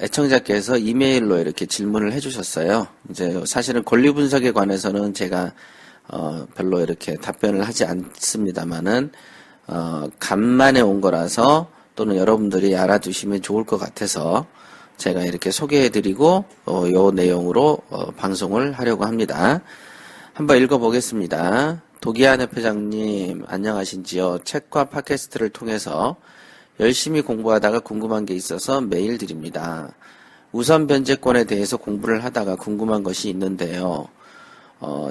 애청자께서 이메일로 이렇게 질문을 해주셨어요. 이제 사실은 권리 분석에 관해서는 제가 별로 이렇게 답변을 하지 않습니다만은 간만에 온 거라서 또는 여러분들이 알아두시면 좋을 것 같아서 제가 이렇게 소개해드리고 요 내용으로 방송을 하려고 합니다. 한번 읽어보겠습니다. 도기한 회장님 안녕하신지요. 책과 팟캐스트를 통해서 열심히 공부하다가 궁금한 게 있어서 메일 드립니다. 우선 변제권에 대해서 공부를 하다가 궁금한 것이 있는데요.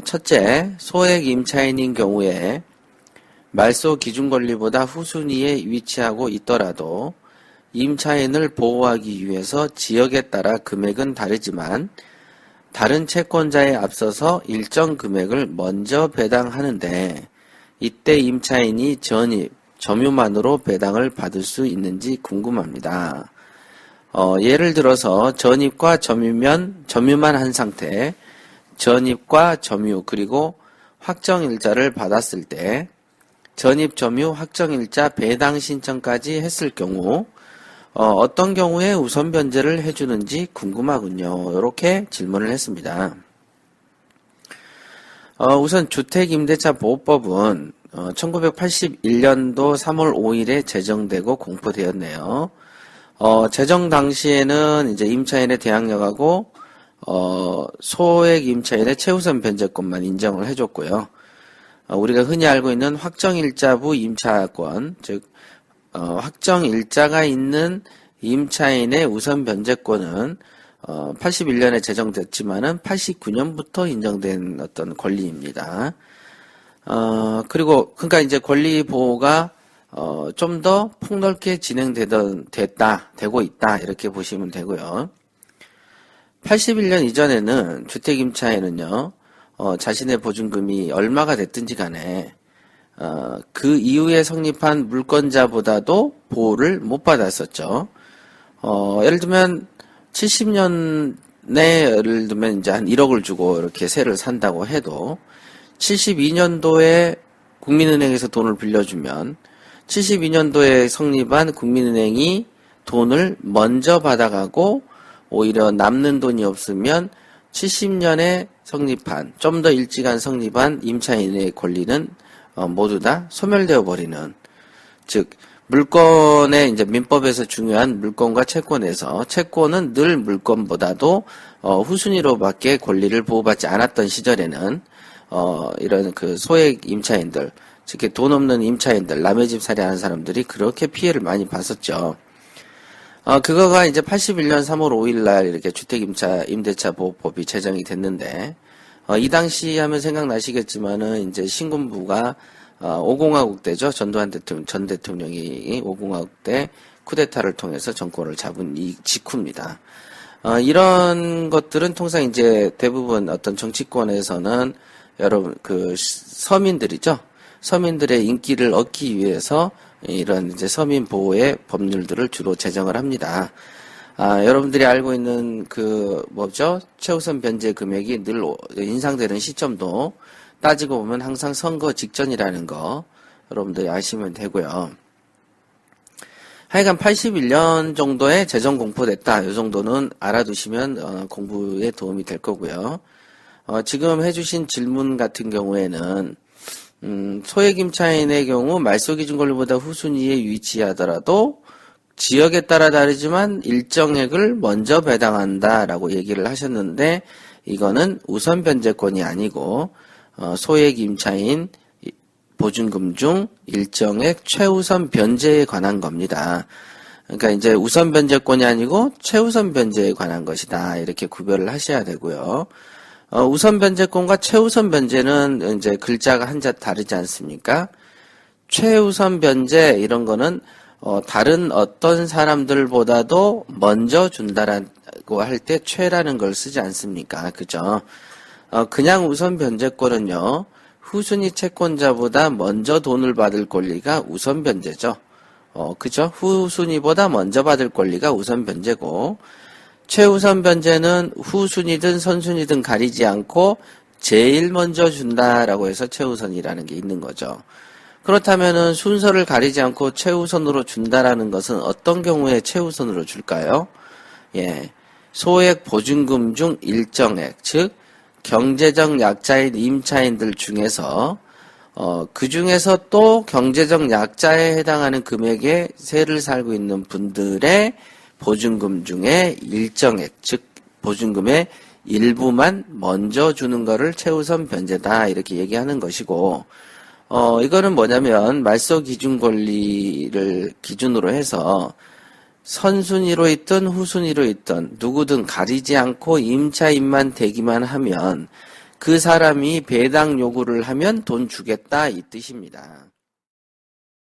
첫째, 소액 임차인인 경우에 말소 기준 권리보다 후순위에 위치하고 있더라도 임차인을 보호하기 위해서 지역에 따라 금액은 다르지만 다른 채권자에 앞서서 일정 금액을 먼저 배당하는데 이때 임차인이 전입, 점유만으로 배당을 받을 수 있는지 궁금합니다. 예를 들어서 전입과 점유만 한 상태, 전입과 점유 그리고 확정일자를 받았을 때 전입, 점유, 확정일자, 배당 신청까지 했을 경우 어떤 경우에 우선 변제를 해주는지 궁금하군요. 이렇게 질문을 했습니다. 우선 주택임대차보호법은 1981년도 3월 5일에 제정되고 공포되었네요. 제정 당시에는 이제 임차인의 대항력하고 소액 임차인의 최우선 변제권만 인정을 해줬고요. 우리가 흔히 알고 있는 확정일자부 임차권, 즉 확정일자가 있는 임차인의 우선 변제권은 81년에 제정됐지만은 89년부터 인정된 어떤 권리입니다. 그러니까 이제 권리 보호가 좀 더 폭넓게 되고 있다 이렇게 보시면 되고요. 81년 이전에는 주택임차인은요 자신의 보증금이 얼마가 됐든지 간에 그 이후에 성립한 물권자보다도 보호를 못 받았었죠. 예를 들면 70년에 예를 들면 이제 한 1억을 주고 이렇게 세를 산다고 해도 72년도에 국민은행에서 돈을 빌려주면 72년도에 성립한 국민은행이 돈을 먼저 받아가고 오히려 남는 돈이 없으면 70년에 성립한 좀 더 일찍한 성립한 임차인의 권리는 모두 다 소멸되어 버리는, 즉 물권의 이제 민법에서 중요한 물권과 채권에서 채권은 늘 물권보다도 후순위로밖에 권리를 보호받지 않았던 시절에는 이런 그 소액 임차인들, 특히 돈 없는 임차인들, 남의 집 살이하는 사람들이 그렇게 피해를 많이 봤었죠. 그거가 이제 81년 3월 5일 날 이렇게 주택임대차 보호법이 제정이 됐는데, 이 당시 하면 생각나시겠지만은 이제 신군부가 5공화국 때죠. 전 대통령이 5공화국 때 쿠데타를 통해서 정권을 잡은 이 직후입니다. 이런 것들은 통상 이제 대부분 어떤 정치권에서는 여러분 그 서민들이죠. 서민들의 인기를 얻기 위해서 이런 이제 서민 보호의 법률들을 주로 제정을 합니다. 여러분들이 알고 있는 그 뭐죠? 최우선 변제 금액이 늘 인상되는 시점도 따지고 보면 항상 선거 직전이라는 거 여러분들이 아시면 되고요. 하여간 81년 정도에 제정 공포됐다. 이 정도는 알아두시면 공부에 도움이 될 거고요. 지금 해주신 질문 같은 경우에는 소액 임차인의 경우 말소 기준 권리보다 후순위에 위치하더라도 지역에 따라 다르지만 일정액을 먼저 배당한다라고 얘기를 하셨는데, 이거는 우선 변제권이 아니고 소액 임차인 보증금 중 일정액 최우선 변제에 관한 겁니다. 그러니까 이제 우선 변제권이 아니고 최우선 변제에 관한 것이다. 이렇게 구별을 하셔야 되고요. 우선 변제권과 최우선 변제는 이제 글자가 한자 다르지 않습니까? 최우선 변제 이런 거는 다른 어떤 사람들보다도 먼저 준다라고 할 때 최라는 걸 쓰지 않습니까? 그죠? 그냥 우선 변제권은요, 후순위 채권자보다 먼저 돈을 받을 권리가 우선 변제죠. 그죠? 후순위보다 먼저 받을 권리가 우선 변제고, 최우선 변제는 후순위든 선순위든 가리지 않고 제일 먼저 준다라고 해서 최우선이라는 게 있는 거죠. 그렇다면은 순서를 가리지 않고 최우선으로 준다라는 것은 어떤 경우에 최우선으로 줄까요? 예, 소액 보증금 중 일정액, 즉 경제적 약자인 임차인들 중에서 그 중에서 또 경제적 약자에 해당하는 금액의 세를 살고 있는 분들의 보증금 중에 일정액, 즉 보증금의 일부만 먼저 주는 거를 최우선 변제다 이렇게 얘기하는 것이고, 이거는 뭐냐면 말소 기준 권리를 기준으로 해서 선순위로 있든 후순위로 있든 누구든 가리지 않고 임차인만 되기만 하면 그 사람이 배당 요구를 하면 돈 주겠다 이 뜻입니다.